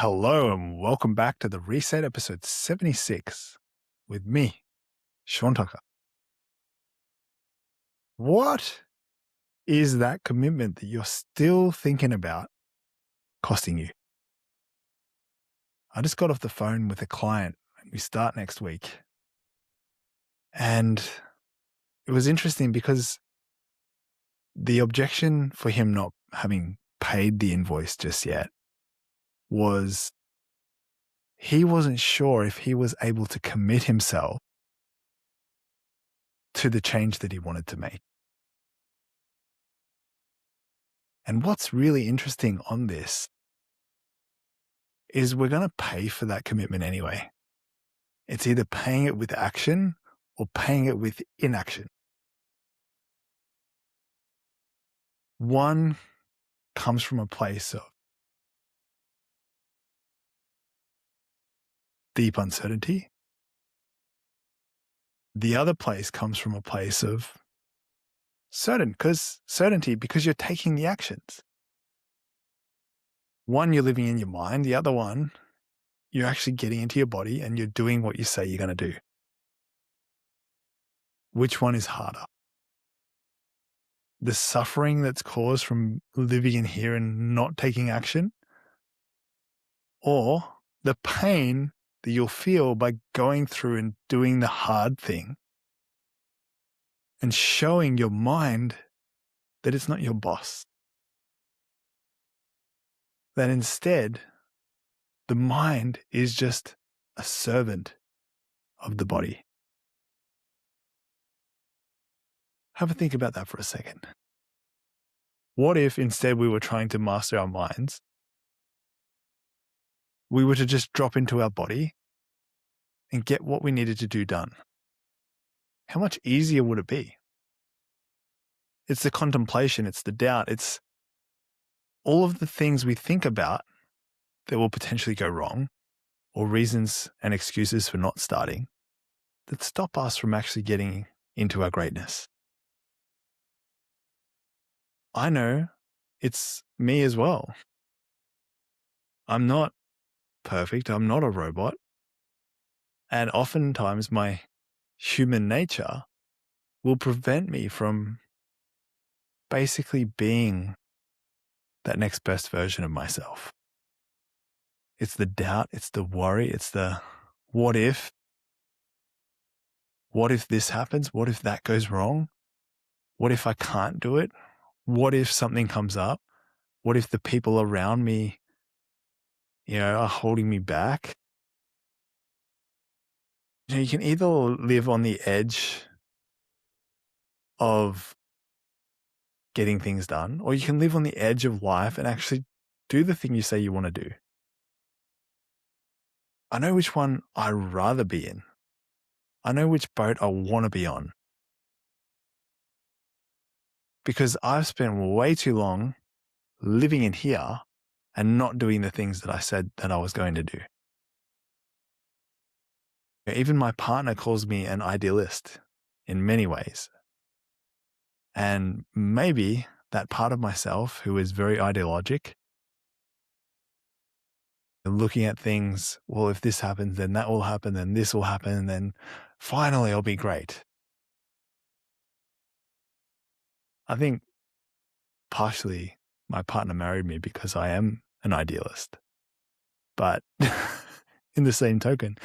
Hello and welcome back to the Reset episode 76 with me, Sean Tucker. What is that commitment that you're still thinking about costing you? I just got off the phone with a client and we start next week. And it was interesting because the objection for him not having paid the invoice just yet was he wasn't sure if he was able to commit himself to the change that he wanted to make. And what's really interesting on this is we're going to pay for that commitment anyway. It's either paying it with action or paying it with inaction. One comes from a place of deep uncertainty. The other place comes from a place of certainty because you're taking the actions. One, you're living in your mind. The other one, you're actually getting into your body and you're doing what you say you're going to do. Which one is harder? The suffering that's caused from living in here and not taking action, or the pain that you'll feel by going through and doing the hard thing and showing your mind that it's not your boss. That instead, the mind is just a servant of the body. Have a think about that for a second. What if instead we were trying to master our minds? We were to just drop into our body and get what we needed to do done. How much easier would it be? It's the contemplation, it's the doubt, it's all of the things we think about that will potentially go wrong, or reasons and excuses for not starting, that stop us from actually getting into our greatness. I know it's me as well. I'm not perfect. I'm not a robot. And oftentimes my human nature will prevent me from basically being that next best version of myself. It's the doubt, it's the worry, it's the what if? What if this happens? What if that goes wrong? What if I can't do it? What if something comes up? What if the people around me, are holding me back? You can either live on the edge of getting things done, or you can live on the edge of life and actually do the thing you say you want to do. I know which one I'd rather be in. I know which boat I want to be on. Because I've spent way too long living in here and not doing the things that I said that I was going to do. Even my partner calls me an idealist in many ways. And maybe that part of myself who is very ideologic, looking at things, well, if this happens, then that will happen, then this will happen, and then finally I'll be great. I think partially my partner married me because I am an idealist. But in the same token,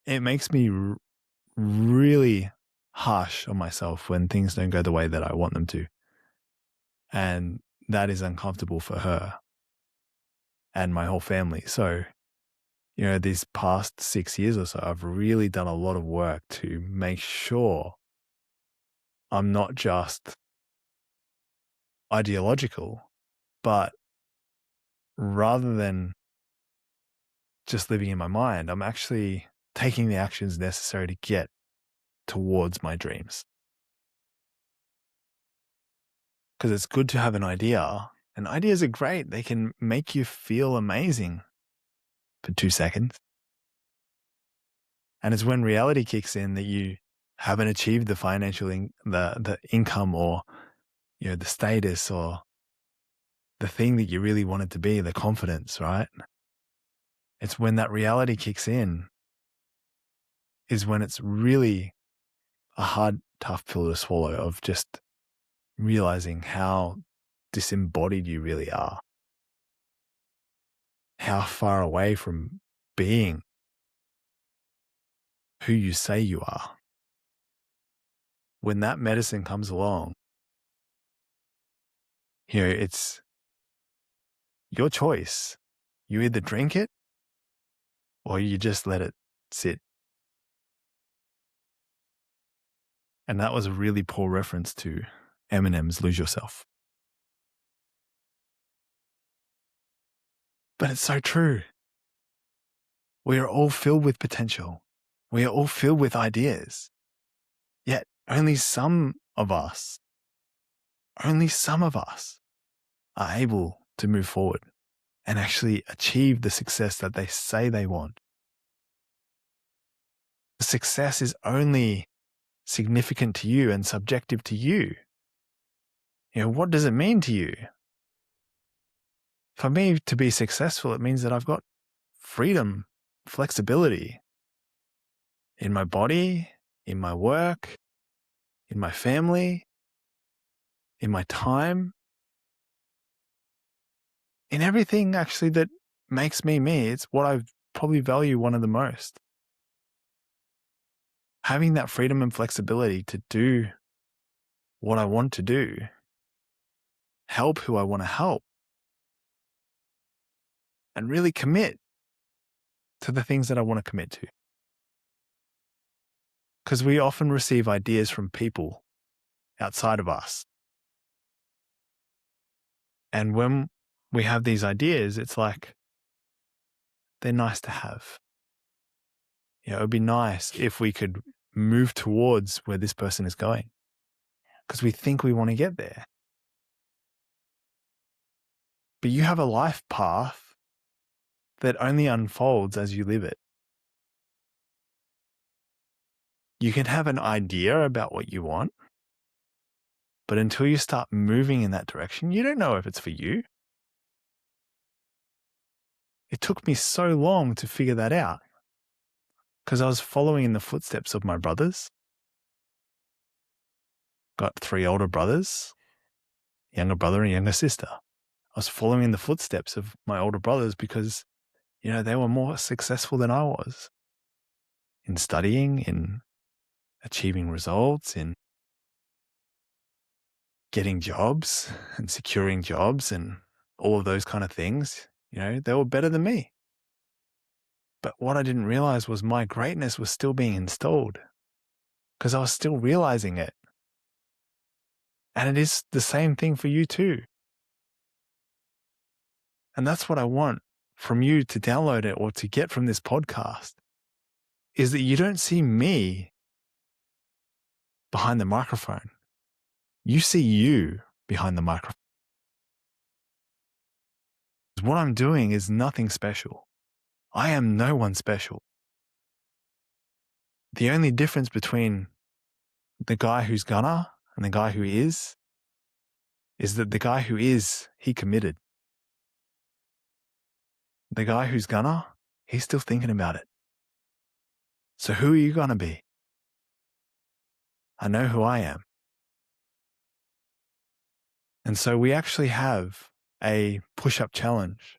it makes me really harsh on myself when things don't go the way that I want them to. And that is uncomfortable for her and my whole family. So, these past 6 years or so, I've really done a lot of work to make sure I'm not just ideological, but rather than just living in my mind, I'm actually taking the actions necessary to get towards my dreams. Because it's good to have an idea, and ideas are great. They can make you feel amazing for 2 seconds. And it's when reality kicks in that you haven't achieved the financial, the income or, the status or the thing that you really wanted to be, the confidence, right? It's when that reality kicks in is when it's really a hard, tough pill to swallow of just realizing how disembodied you really are, how far away from being who you say you are. When that medicine comes along, it's your choice. You either drink it or you just let it sit. And that was a really poor reference to Eminem's Lose Yourself. But it's so true. We are all filled with potential. We are all filled with ideas. Yet only some of us are able to move forward and actually achieve the success that they say they want. The success is only significant to you and subjective to you. What does it mean to you? For me to be successful, it means that I've got freedom, flexibility in my body, in my work, in my family, in my time, in everything actually that makes me me. It's what I probably value one of the most. Having that freedom and flexibility to do what I want to do, help who I want to help, and really commit to the things that I want to commit to. Because we often receive ideas from people outside of us. And when we have these ideas, it's like they're nice to have. It would be nice if we could move towards where this person is going because we think we want to get there. But you have a life path that only unfolds as you live it. You can have an idea about what you want, but until you start moving in that direction, you don't know if it's for you. It took me so long to figure that out because I was following in the footsteps of my brothers. Got 3 older brothers, younger brother and younger sister. I was following in the footsteps of my older brothers because, they were more successful than I was in studying, in achieving results, in getting jobs and securing jobs and all of those kind of things. They were better than me. But what I didn't realize was my greatness was still being installed because I was still realizing it. And it is the same thing for you too. And that's what I want from you to download it or to get from this podcast is that you don't see me behind the microphone. You see you behind the microphone. What I'm doing is nothing special. I am no one special. The only difference between the guy who's gonna and the guy who is that the guy who is, he committed. The guy who's gonna, he's still thinking about it. So who are you gonna be? I know who I am. And so we actually have a push-up challenge.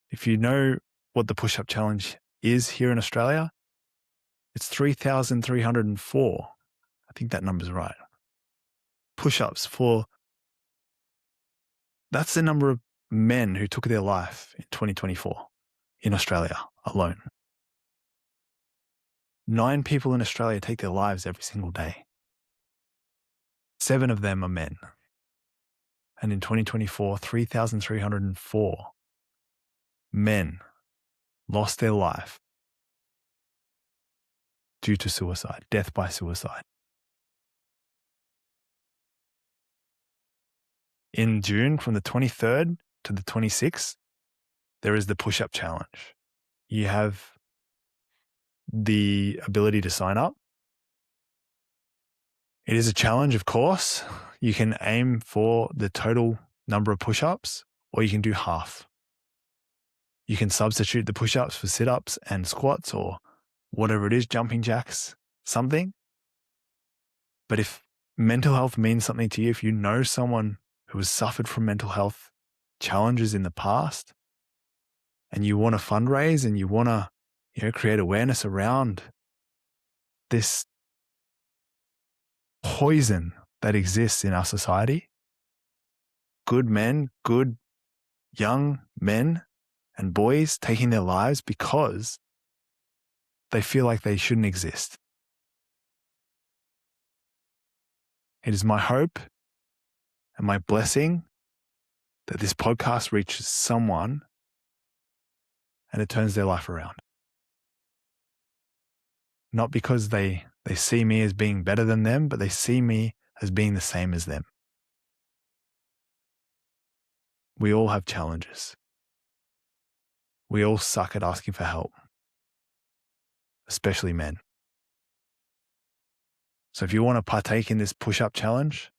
If you know what the push-up challenge is here in Australia, it's 3,304. I think that number's right. Push-ups that's the number of men who took their life in 2024 in Australia alone. 9 people in Australia take their lives every single day. 7 of them are men. And in 2024, 3,304 men lost their life due to suicide, death by suicide. In June, from the 23rd to the 26th, there is the push-up challenge. You have the ability to sign up. It is a challenge, of course. You can aim for the total number of push-ups, or you can do half. You can substitute the push-ups for sit-ups and squats or whatever it is, jumping jacks, something. But if mental health means something to you, if you know someone who has suffered from mental health challenges in the past and you want to fundraise and you want to, create awareness around this poison that exists in our society, good men, good young men and boys taking their lives because they feel like they shouldn't exist. It is my hope and my blessing that this podcast reaches someone and it turns their life around. Not because they see me as being better than them, but they see me as being the same as them. We all have challenges. We all suck at asking for help, especially men. So if you want to partake in this push-up challenge,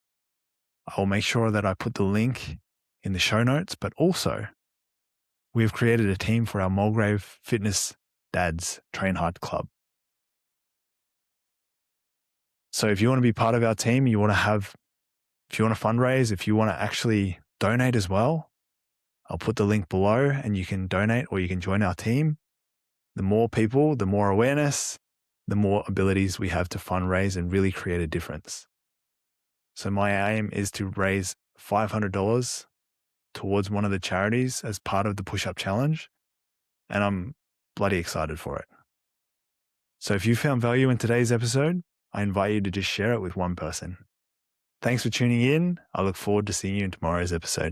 I'll make sure that I put the link in the show notes, but also we've created a team for our Mulgrave Fitness Dads Train Hard Club. So if you want to be part of our team, if you want to fundraise, if you want to actually donate as well, I'll put the link below and you can donate or you can join our team. The more people, the more awareness, the more abilities we have to fundraise and really create a difference. So my aim is to raise $500 towards one of the charities as part of the push-up challenge. And I'm bloody excited for it. So if you found value in today's episode, I invite you to just share it with one person. Thanks for tuning in. I look forward to seeing you in tomorrow's episode.